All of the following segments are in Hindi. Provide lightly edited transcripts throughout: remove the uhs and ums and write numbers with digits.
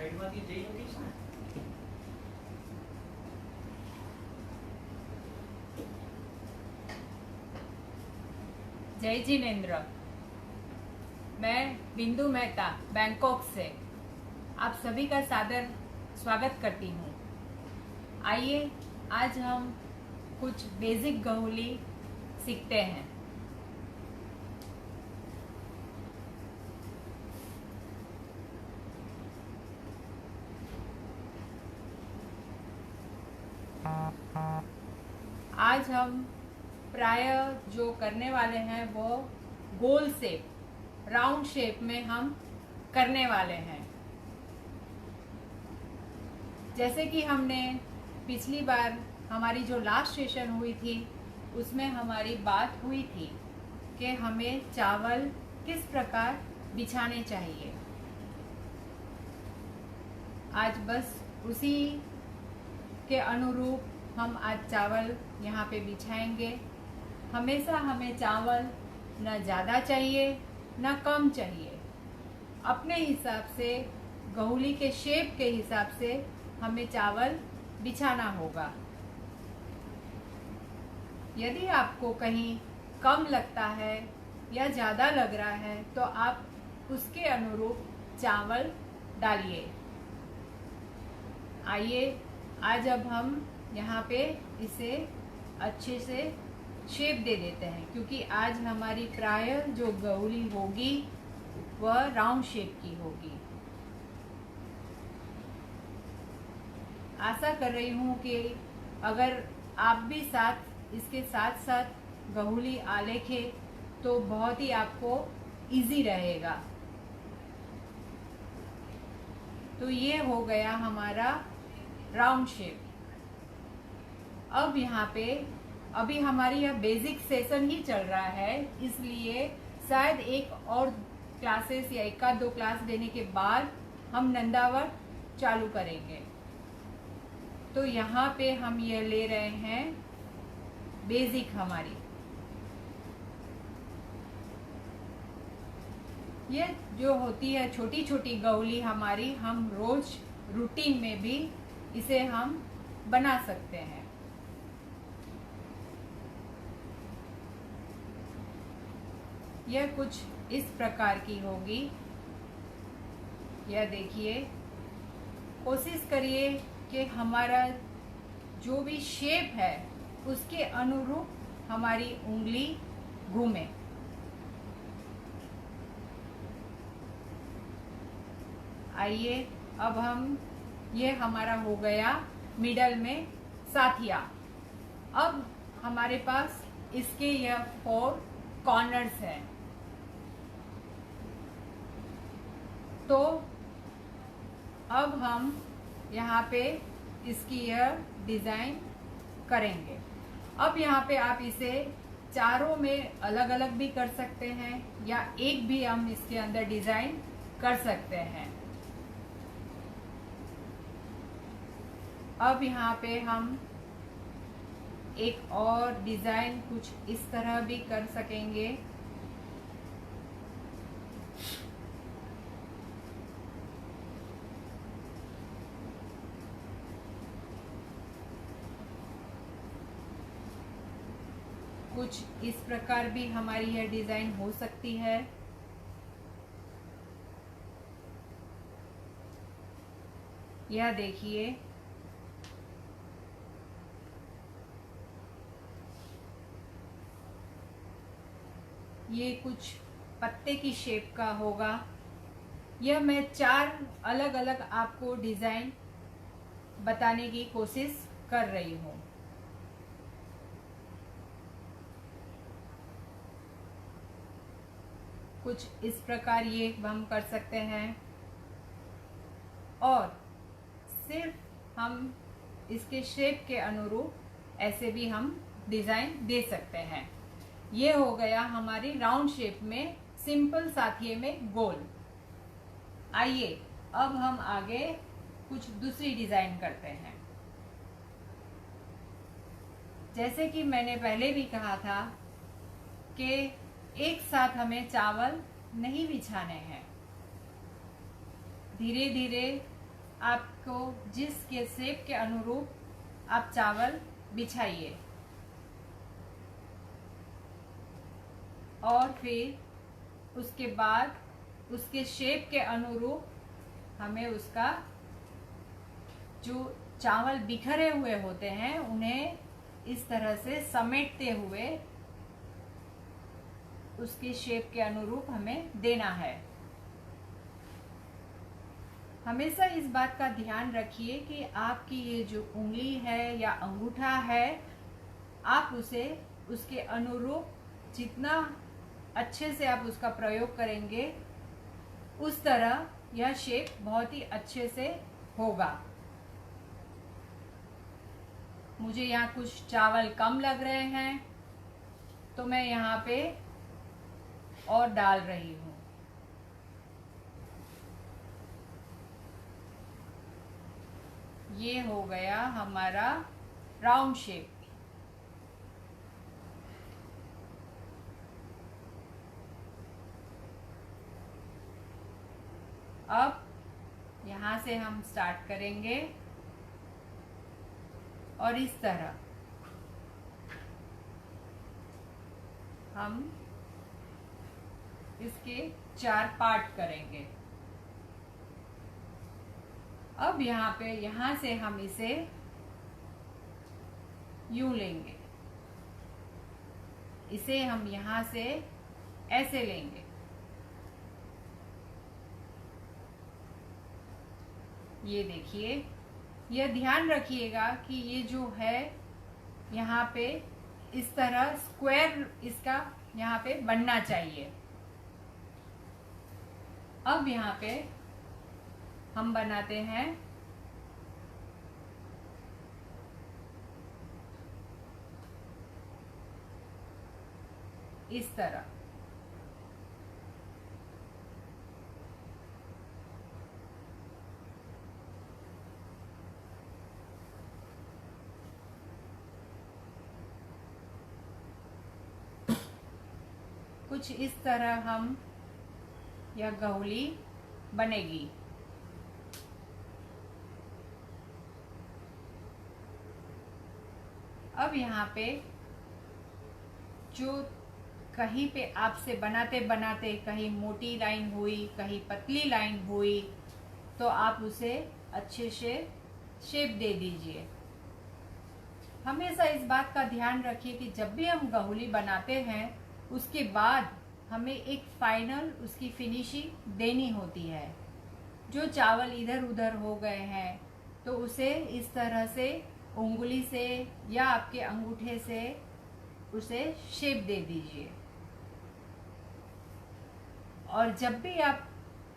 સાઈડમાંથી જઈ શકીશ ને? जय जिनेन्द्र। मैं बिंदु मेहता बैंकॉक से आप सभी का सादर स्वागत करती हूँ। आइए आज हम कुछ बेसिक गहुली सीखते हैं। आज हम प्राय जो करने वाले हैं वो गोल शेप, राउंड शेप में हम करने वाले हैं। जैसे कि हमने पिछली बार हमारी जो लास्ट सेशन हुई थी उसमें हमारी बात हुई थी कि हमें चावल किस प्रकार बिछाने चाहिए। आज बस उसी के अनुरूप हम आज चावल यहाँ पे बिछाएंगे। हमेशा हमें चावल न ज़्यादा चाहिए न कम चाहिए, अपने हिसाब से गहुली के शेप के हिसाब से हमें चावल बिछाना होगा। यदि आपको कहीं कम लगता है या ज़्यादा लग रहा है तो आप उसके अनुरूप चावल डालिए। आइए आज अब हम यहाँ पे इसे अच्छे से शेप दे देते हैं, क्योंकि आज हमारी प्राय जो गहुली होगी वह राउंड शेप की होगी। आशा कर रही हूँ कि अगर आप भी इसके साथ साथ गहुली आलेखे तो बहुत ही आपको इजी रहेगा। तो ये हो गया हमारा राउंड शेप। अब यहाँ पे अभी हमारी यह बेसिक सेशन ही चल रहा है, इसलिए शायद एक और क्लासेस या एक आध दो क्लास देने के बाद हम नंदावर चालू करेंगे। तो यहाँ पे हम ये ले रहे हैं बेसिक हमारी। ये जो होती है छोटी छोटी गहुली हमारी, हम रोज रूटीन में भी इसे हम बना सकते हैं। यह कुछ इस प्रकार की होगी। यह देखिए, कोशिश करिए कि हमारा जो भी शेप है उसके अनुरूप हमारी उंगली घूमे। आइए अब हम, ये हमारा हो गया मिडल में साथिया। अब हमारे पास इसके यह 4 कॉर्नर्स हैं। तो अब हम यहाँ पे इसकी यह डिज़ाइन करेंगे। अब यहाँ पे आप इसे चारों में अलग अलग भी कर सकते हैं या एक भी हम इसके अंदर डिज़ाइन कर सकते हैं। अब यहाँ पे हम एक और डिज़ाइन कुछ इस तरह भी कर सकेंगे। कुछ इस प्रकार भी हमारी यह डिज़ाइन हो सकती है। यह देखिए, ये कुछ पत्ते की शेप का होगा। यह मैं 4 अलग अलग आपको डिज़ाइन बताने की कोशिश कर रही हूँ। कुछ इस प्रकार ये हम कर सकते हैं और सिर्फ हम इसके शेप के अनुरूप ऐसे भी हम डिज़ाइन दे सकते हैं। ये हो गया हमारी राउंड शेप में सिंपल साथिये में गोल। आइए अब हम आगे कुछ दूसरी डिज़ाइन करते हैं। जैसे कि मैंने पहले भी कहा था कि एक साथ हमें चावल नहीं बिछाने हैं, धीरे धीरे आपको जिस के शेप के अनुरूप आप चावल बिछाइए और फिर उसके बाद उसके शेप के अनुरूप हमें उसका जो चावल बिखरे हुए होते हैं उन्हें इस तरह से समेटते हुए उसके शेप के अनुरूप हमें देना है। हमेशा इस बात का ध्यान रखिए कि आपकी ये जो उंगली है या अंगूठा है, आप उसे उसके अनुरूप जितना अच्छे से आप उसका प्रयोग करेंगे उस तरह यह शेप बहुत ही अच्छे से होगा। मुझे यहाँ कुछ चावल कम लग रहे हैं तो मैं यहाँ पे और डाल रही हूँ। ये हो गया हमारा राउंड शेप। अब यहाँ से हम स्टार्ट करेंगे और इस तरह हम इसके 4 पार्ट करेंगे। अब यहाँ से हम इसे यूं लेंगे, इसे हम यहाँ से ऐसे लेंगे। ये देखिए, यह ध्यान रखिएगा कि ये जो है यहाँ पे इस तरह स्क्वायर इसका यहाँ पे बनना चाहिए। अब यहाँ पे हम बनाते हैं इस तरह। कुछ इस तरह हम यह गहुली बनेगी। अब यहाँ पे जो कहीं पे आपसे बनाते बनाते कहीं मोटी लाइन हुई, कहीं पतली लाइन हुई, तो आप उसे अच्छे से शेप दे दीजिए। हमेशा इस बात का ध्यान रखिए कि जब भी हम गहुली बनाते हैं उसके बाद हमें एक फाइनल उसकी फिनिशिंग देनी होती है। जो चावल इधर उधर हो गए हैं तो उसे इस तरह से उंगली से या आपके अंगूठे से उसे शेप दे दीजिए। और जब भी आप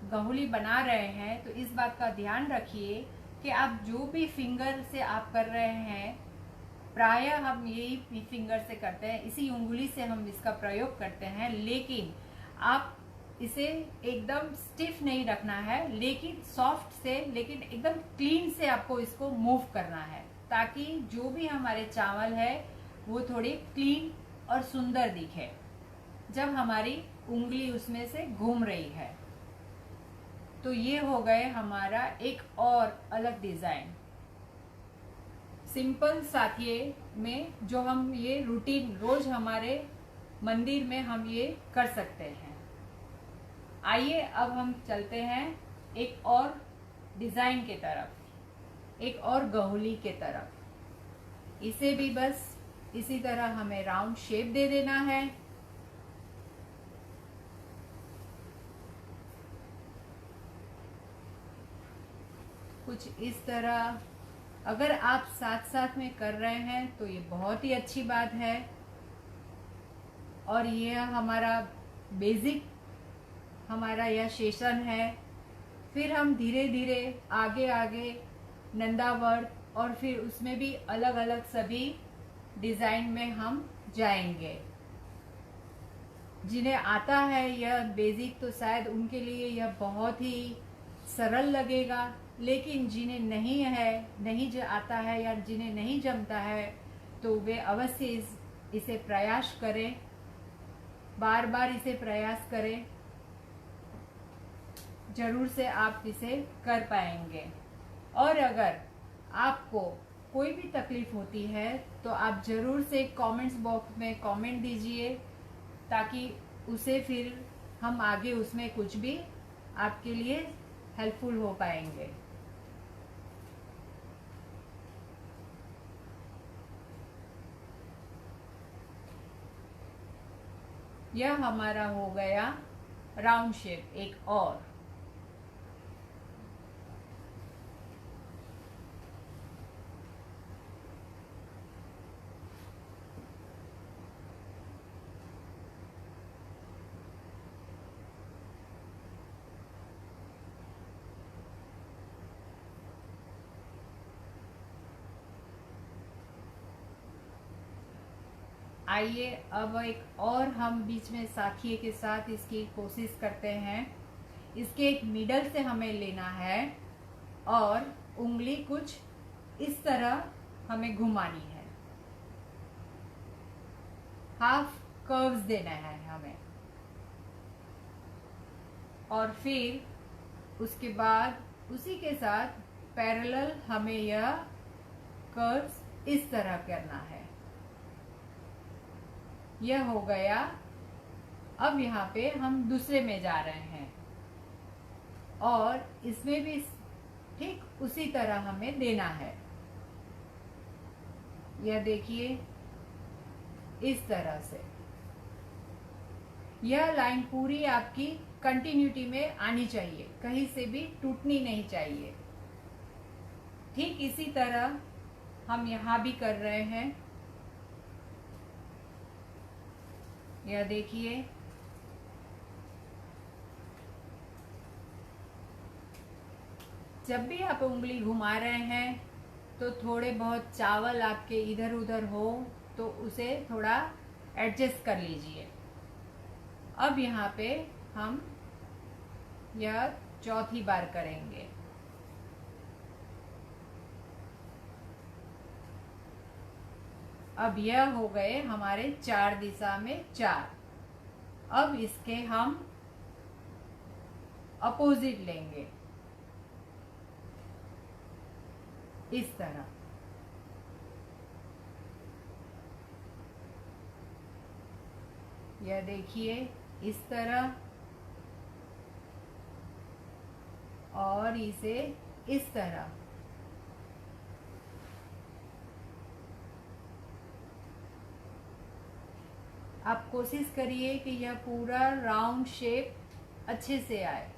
गहुली बना रहे हैं तो इस बात का ध्यान रखिए कि आप जो भी फिंगर से आप कर रहे हैं, प्रायः हम यही फिंगर से करते हैं, इसी उंगली से हम इसका प्रयोग करते हैं, लेकिन आप इसे एकदम स्टिफ नहीं रखना है, लेकिन सॉफ्ट से, लेकिन एकदम क्लीन से आपको इसको मूव करना है, ताकि जो भी हमारे चावल है वो थोड़ी क्लीन और सुंदर दिखे जब हमारी उंगली उसमें से घूम रही है। तो ये हो गए हमारा एक और अलग डिजाइन। सिंपल साथिये में जो हम ये रूटीन रोज हमारे मंदिर में हम ये कर सकते हैं। आइए अब हम चलते हैं एक और डिजाइन के तरफ, एक और गहुली के तरफ। इसे भी बस इसी तरह हमें राउंड शेप दे देना है। कुछ इस तरह। अगर आप साथ साथ में कर रहे हैं तो ये बहुत ही अच्छी बात है। और यह हमारा बेसिक हमारा यह सेशन है। फिर हम धीरे धीरे आगे आगे नंदावर्त और फिर उसमें भी अलग अलग सभी डिजाइन में हम जाएंगे। जिन्हें आता है यह बेसिक तो शायद उनके लिए यह बहुत ही सरल लगेगा, लेकिन जिन्हें नहीं है, नहीं आता है या जिन्हें नहीं जमता है तो वे अवश्य इसे प्रयास करें, बार बार इसे प्रयास करें, जरूर से आप इसे कर पाएंगे। और अगर आपको कोई भी तकलीफ होती है तो आप ज़रूर से कमेंट्स बॉक्स में कमेंट दीजिए, ताकि उसे फिर हम आगे उसमें कुछ भी आपके लिए हेल्पफुल हो पाएंगे। यह हमारा हो गया राउंड शेप एक और। आइए अब एक और हम बीच में साखिए के साथ इसकी कोशिश करते हैं। इसके एक मिडल से हमें लेना है और उंगली कुछ इस तरह हमें घुमानी है, हाफ कर्व्स देना है हमें, और फिर उसके बाद उसी के साथ पैरेलल हमें यह कर्व्स इस तरह करना है। यह हो गया। अब यहाँ पे हम दूसरे में जा रहे हैं और इसमें भी ठीक उसी तरह हमें देना है। यह देखिए इस तरह से यह लाइन पूरी आपकी कंटिन्यूटी में आनी चाहिए, कहीं से भी टूटनी नहीं चाहिए। ठीक इसी तरह हम यहाँ भी कर रहे हैं। यह देखिए जब भी आप उंगली घुमा रहे हैं तो थोड़े बहुत चावल आपके इधर उधर हो तो उसे थोड़ा एडजस्ट कर लीजिए। अब यहाँ पे हम यह चौथी बार करेंगे। अब यह हो गए हमारे 4 दिशा में 4। अब इसके हम अपोजिट लेंगे इस तरह। यह देखिए इस तरह और इसे इस तरह। आप कोशिश करिए कि यह पूरा राउंड शेप अच्छे से आए।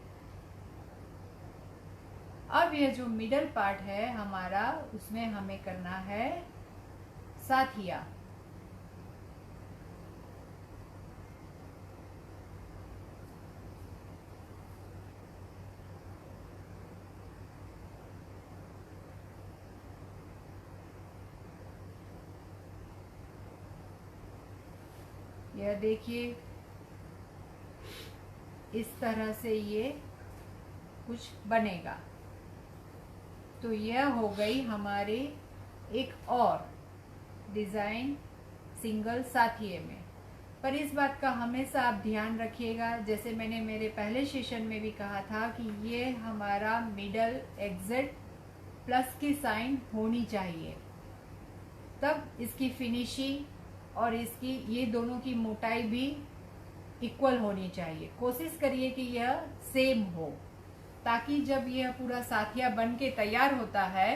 अब यह जो मिडल पार्ट है हमारा, उसमें हमें करना है साथिया। यह देखिए इस तरह से ये कुछ बनेगा। तो यह हो गई हमारी एक और डिज़ाइन सिंगल साथिये में। पर इस बात का हमेशा आप ध्यान रखिएगा, जैसे मैंने मेरे पहले सेशन में भी कहा था कि ये हमारा मिडल एग्जिट प्लस की साइन होनी चाहिए, तब इसकी फिनिशिंग और इसकी ये दोनों की मोटाई भी इक्वल होनी चाहिए। कोशिश करिए कि यह सेम हो, ताकि जब यह पूरा साथिया बन के तैयार होता है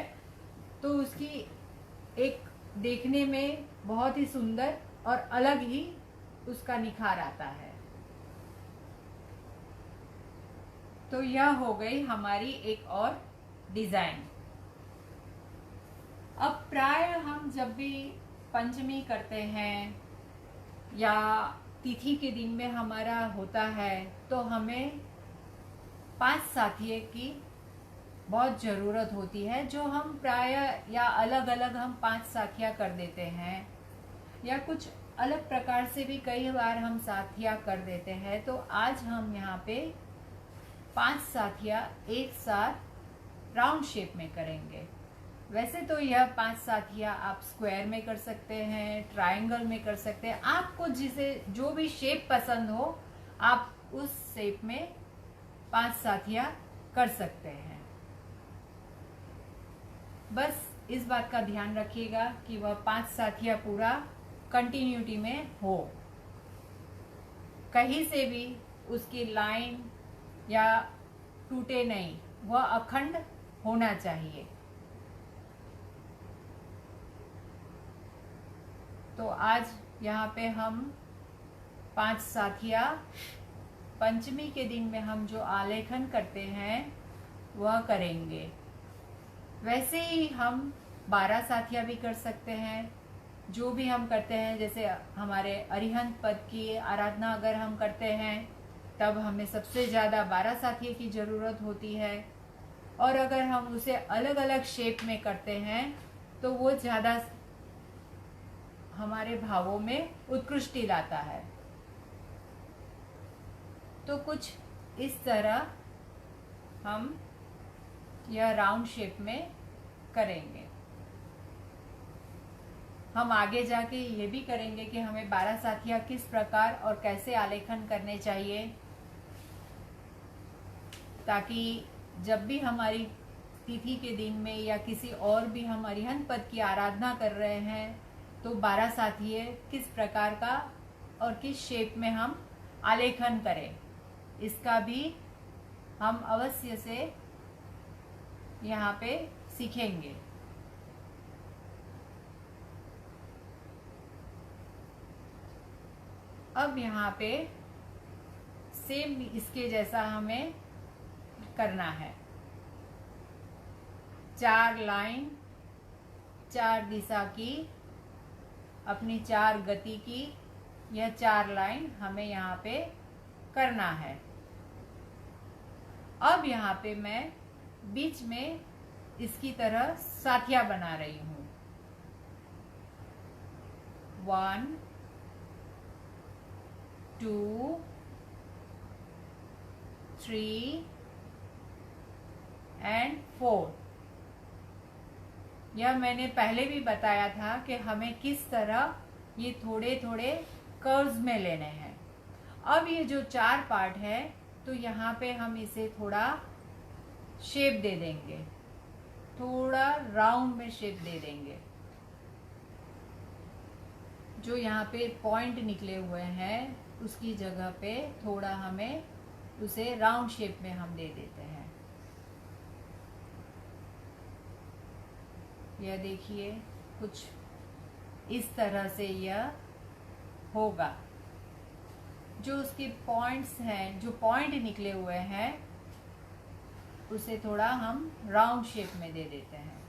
तो उसकी एक देखने में बहुत ही सुंदर और अलग ही उसका निखार आता है। तो यह हो गई हमारी एक और डिजाइन। अब प्राय हम जब भी पंचमी करते हैं या तिथि के दिन में हमारा होता है तो हमें 5 साथिये की बहुत ज़रूरत होती है, जो हम प्राय या अलग अलग हम 5 साथिया कर देते हैं, या कुछ अलग प्रकार से भी कई बार हम साथिया कर देते हैं। तो आज हम यहाँ पे 5 साथिया एक साथ राउंड शेप में करेंगे। वैसे तो यह 5 साथिया आप स्क्वायर में कर सकते हैं, ट्रायंगल में कर सकते हैं, आपको जिसे जो भी शेप पसंद हो आप उस शेप में 5 साथिया कर सकते हैं। बस इस बात का ध्यान रखिएगा कि वह 5 साथिया पूरा कंटिन्यूटी में हो, कहीं से भी उसकी लाइन या टूटे नहीं, वह अखंड होना चाहिए। तो आज यहाँ पे हम 5 साथिया पंचमी के दिन में हम जो आलेखन करते हैं वह करेंगे। वैसे ही हम 12 साथिया भी कर सकते हैं। जो भी हम करते हैं, जैसे हमारे अरिहंत पद की आराधना अगर हम करते हैं तब हमें सबसे ज़्यादा 12 साथिया की ज़रूरत होती है, और अगर हम उसे अलग अलग शेप में करते हैं तो वो ज़्यादा हमारे भावों में उत्कृष्टि लाता है। तो कुछ इस तरह हम यह राउंड शेप में करेंगे। हम आगे जाके ये भी करेंगे कि हमें 12 साथिया किस प्रकार और कैसे आलेखन करने चाहिए, ताकि जब भी हमारी तिथि के दिन में या किसी और भी हम अरिहंत पद की आराधना कर रहे हैं तो 12 साथिये किस प्रकार का और किस शेप में हम आलेखन करें, इसका भी हम अवश्य से यहाँ पे सीखेंगे। अब यहाँ पे सेम इसके जैसा हमें करना है। 4 लाइन, 4 दिशा की, अपनी 4 गति की, यह 4 लाइन हमें यहाँ पे करना है। अब यहाँ पे मैं बीच में इसकी तरह साथिया बना रही हूँ। 1 2 3 एंड 4। यह मैंने पहले भी बताया था कि हमें किस तरह ये थोड़े थोड़े कर्व्स में लेने हैं। अब ये जो 4 पार्ट है तो यहाँ पे हम इसे थोड़ा शेप दे देंगे, थोड़ा राउंड में शेप दे देंगे। जो यहाँ पे पॉइंट निकले हुए हैं उसकी जगह पे थोड़ा हमें उसे राउंड शेप में हम दे देते हैं। यह देखिए कुछ इस तरह से यह होगा। जो उसके पॉइंट्स हैं, जो पॉइंट निकले हुए हैं उसे थोड़ा हम राउंड शेप में दे देते हैं।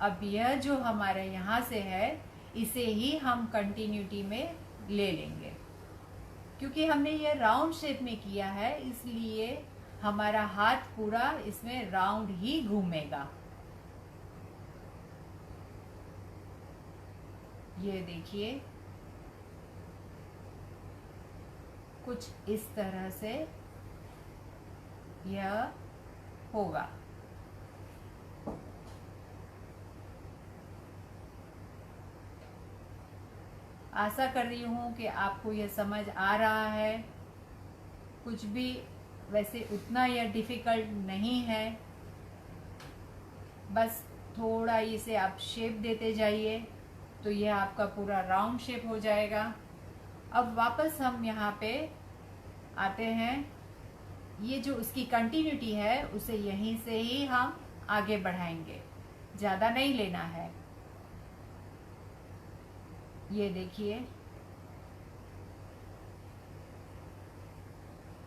अब यह जो हमारे यहाँ से है इसे ही हम कंटिन्यूटी में ले लेंगे। क्योंकि हमने ये राउंड शेप में किया है इसलिए हमारा हाथ पूरा इसमें राउंड ही घूमेगा। ये देखिए कुछ इस तरह से यह होगा। आशा कर रही हूँ कि आपको यह समझ आ रहा है। कुछ भी वैसे उतना यह डिफ़िकल्ट नहीं है, बस थोड़ा इसे आप शेप देते जाइए तो यह आपका पूरा राउंड शेप हो जाएगा। अब वापस हम यहाँ पे आते हैं। ये जो उसकी कंटिन्यूटी है उसे यहीं से ही हम आगे बढ़ाएंगे, ज़्यादा नहीं लेना है। ये देखिए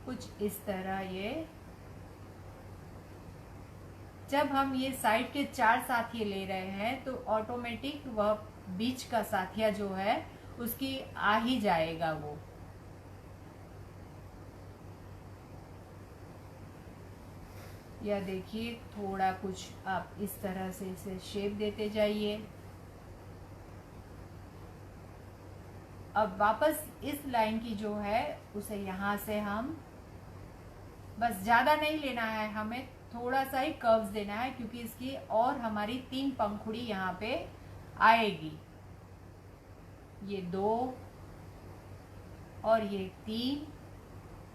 कुछ इस तरह ये। जब हम ये साइड के 4 साथिये ले रहे हैं तो ऑटोमेटिक वह बीच का साथिया जो है उसकी आ ही जाएगा वो। यह देखिए थोड़ा कुछ आप इस तरह से इसे शेप देते जाइए। अब वापस इस लाइन की जो है उसे यहाँ से हम बस ज़्यादा नहीं लेना है, हमें थोड़ा सा ही कर्व्स देना है क्योंकि इसकी और हमारी 3 पंखुड़ी यहाँ पे आएगी। ये 2 और ये 3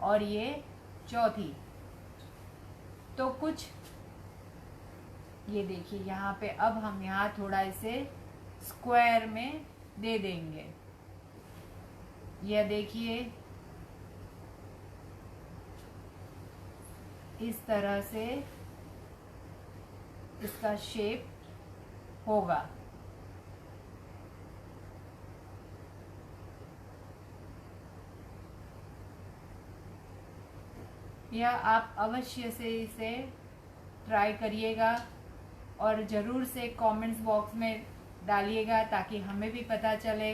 और ये चौथी। तो कुछ ये देखिए यहाँ पे अब हम यहाँ थोड़ा इसे स्क्वायर में दे देंगे। यह देखिए इस तरह से इसका शेप होगा। यह आप अवश्य से इसे ट्राई करिएगा और ज़रूर से कमेंट्स बॉक्स में डालिएगा ताकि हमें भी पता चले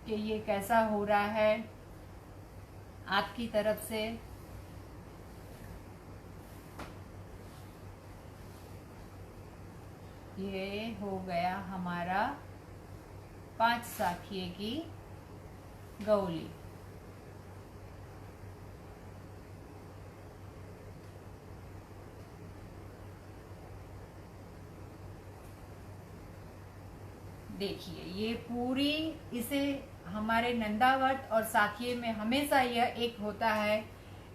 कि ये कैसा हो रहा है आपकी तरफ से। ये हो गया हमारा 5 साथिये की गौली। देखिए ये पूरी इसे हमारे नंदावत और साथिये में हमेशा यह एक होता है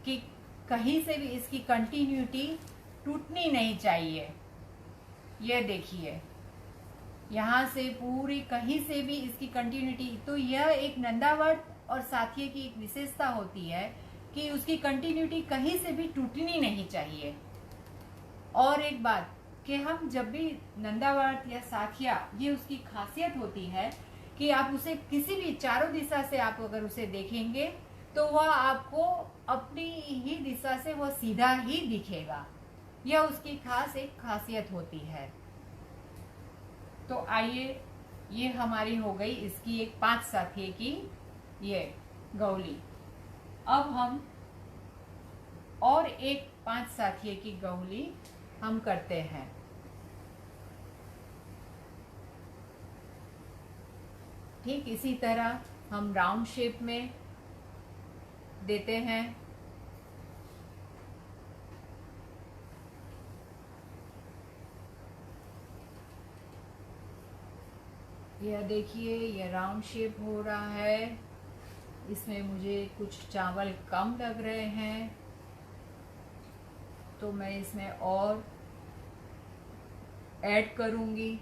कि कहीं से भी इसकी कंटिन्यूटी टूटनी नहीं चाहिए। यह देखिए यहाँ से पूरी कहीं से भी इसकी कंटिन्यूटी, तो यह एक नंदावत और साथिये की एक विशेषता होती है कि उसकी कंटिन्यूटी कहीं से भी टूटनी नहीं चाहिए। और एक बात कि हम जब भी नंदावर्त या साथिया, ये उसकी खासियत होती है कि आप उसे किसी भी चारों दिशा से आप अगर उसे देखेंगे तो वह आपको अपनी ही दिशा से वह सीधा ही दिखेगा। यह उसकी खास एक खासियत होती है। तो आइए, ये हमारी हो गई इसकी एक 5 साथिये की ये गौली। अब हम और एक 5 साथिये की गौली हम करते हैं। ठीक इसी तरह हम राउंड शेप में देते हैं। यह देखिए यह राउंड शेप हो रहा है। इसमें मुझे कुछ चावल कम लग रहे हैं तो मैं इसमें और ऐड करूंगी।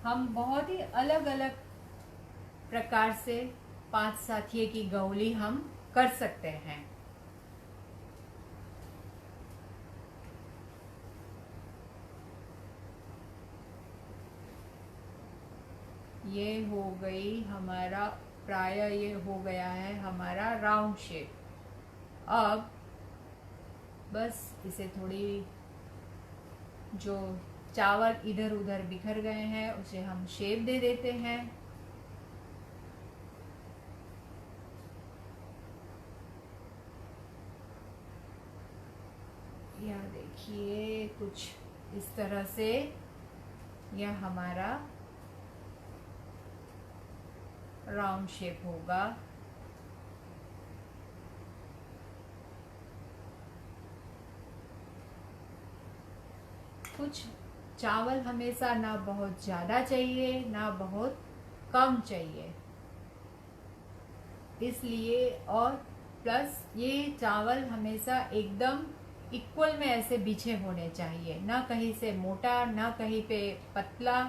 हम बहुत ही अलग अलग प्रकार से 5 साथिये की गौली हम कर सकते हैं। ये हो गई हमारा, प्राय ये हो गया है हमारा राउंड शेप। अब बस इसे थोड़ी जो चावल इधर उधर बिखर गए हैं उसे हम शेप दे देते हैं। यह देखिए कुछ इस तरह से यह हमारा राउंड शेप होगा। कुछ चावल हमेशा ना बहुत ज़्यादा चाहिए ना बहुत कम चाहिए, इसलिए और प्लस ये चावल हमेशा एकदम इक्वल में ऐसे बिछे होने चाहिए, ना कहीं से मोटा ना कहीं पे पतला।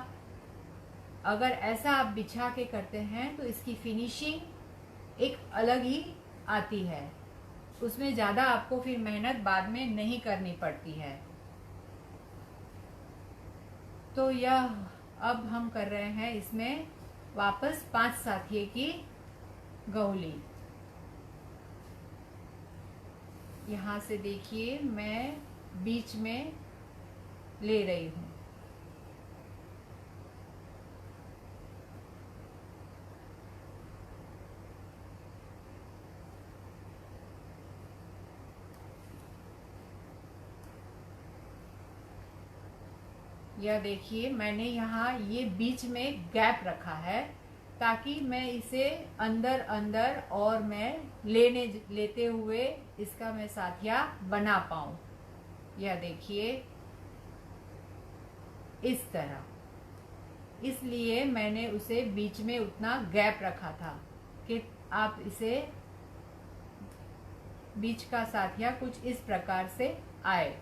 अगर ऐसा आप बिछा के करते हैं तो इसकी फिनिशिंग एक अलग ही आती है, उसमें ज़्यादा आपको फिर मेहनत बाद में नहीं करनी पड़ती है। तो यह अब हम कर रहे हैं इसमें वापस 5 साथिये की गौली। यहाँ से देखिए मैं बीच में ले रही हूँ। यह देखिए मैंने यहाँ ये बीच में गैप रखा है ताकि मैं इसे अंदर अंदर और मैं लेते हुए इसका मैं साथिया बना पाऊँ। यह देखिए इस तरह, इसलिए मैंने उसे बीच में उतना गैप रखा था कि आप इसे बीच का साथिया कुछ इस प्रकार से आए।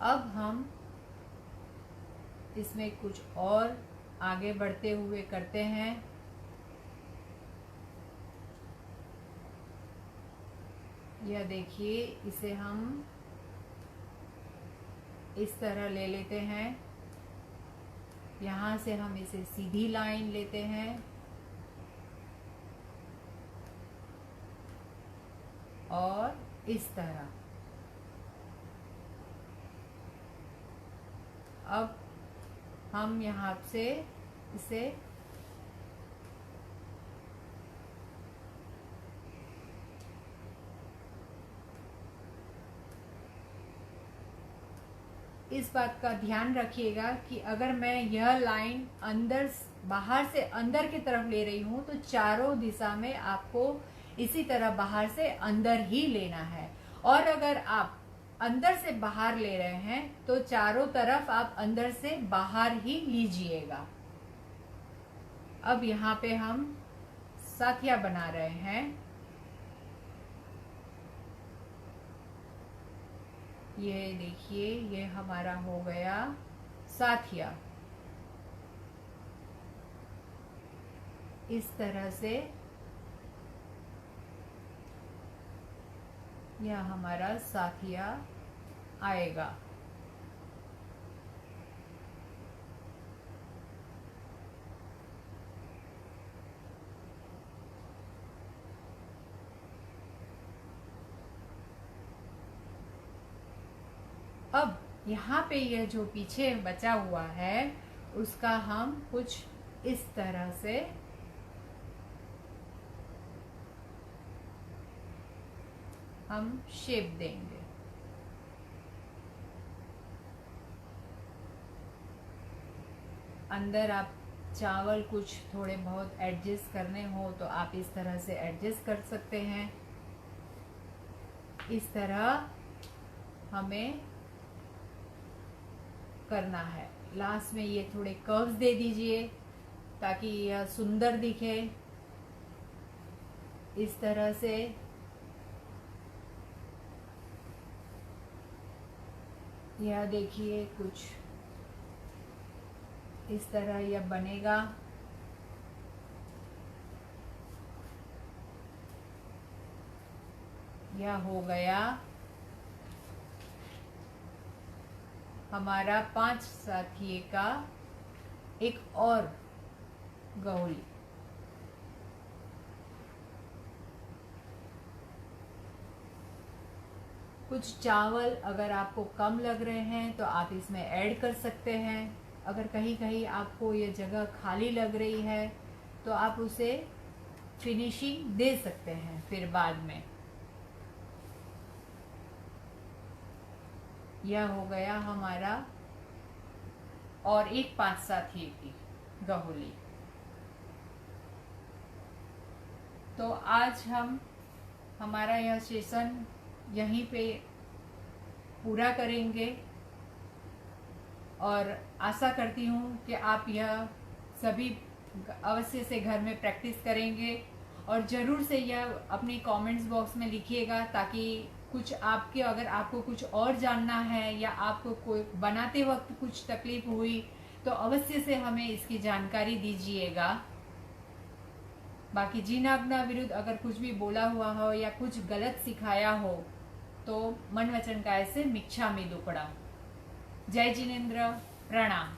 अब हम इसमें कुछ और आगे बढ़ते हुए करते हैं। यह देखिए, इसे हम इस तरह ले लेते हैं। यहाँ से हम इसे सीधी लाइन लेते हैं और इस तरह। अब हम यहाँ से इसे इस बात का ध्यान रखिएगा कि अगर मैं यह लाइन बाहर से अंदर की तरफ ले रही हूँ तो चारों दिशा में आपको इसी तरह बाहर से अंदर ही लेना है, और अगर आप अंदर से बाहर ले रहे हैं तो चारों तरफ आप अंदर से बाहर ही लीजिएगा। अब यहाँ पे हम साथिया बना रहे हैं। ये देखिए, ये हमारा हो गया साथिया। इस तरह से यह हमारा साथिया आएगा। अब यहाँ पे यह जो पीछे बचा हुआ है उसका हम कुछ इस तरह से हम शेप देंगे। अंदर आप चावल कुछ थोड़े बहुत एडजस्ट करने हो तो आप इस तरह से एडजस्ट कर सकते हैं। इस तरह हमें करना है। लास्ट में ये थोड़े कर्व्स दे दीजिए ताकि यह सुंदर दिखे। इस तरह से यह देखिए, कुछ इस तरह यह बनेगा। यह हो गया हमारा 5 साथिये का एक और गहोली। कुछ चावल अगर आपको कम लग रहे हैं तो आप इसमें ऐड कर सकते हैं। अगर कहीं कहीं आपको ये जगह खाली लग रही है तो आप उसे फिनिशिंग दे सकते हैं फिर बाद में। यह हो गया हमारा और एक 5 साथिये की गहोली। तो आज हम हमारा यह सेशन यहीं पे पूरा करेंगे और आशा करती हूँ कि आप यह सभी अवश्य से घर में प्रैक्टिस करेंगे और ज़रूर से यह अपनी कमेंट्स बॉक्स में लिखिएगा ताकि कुछ आपके अगर आपको कुछ और जानना है या आपको कोई बनाते वक्त कुछ तकलीफ हुई तो अवश्य से हमें इसकी जानकारी दीजिएगा। बाकी जिन आज्ञा विरुद्ध अगर कुछ भी बोला हुआ हो या कुछ गलत सिखाया हो तो मन वचन काय से मिच्छामि दुक्कडम। जय जिनेंद्र, प्रणाम।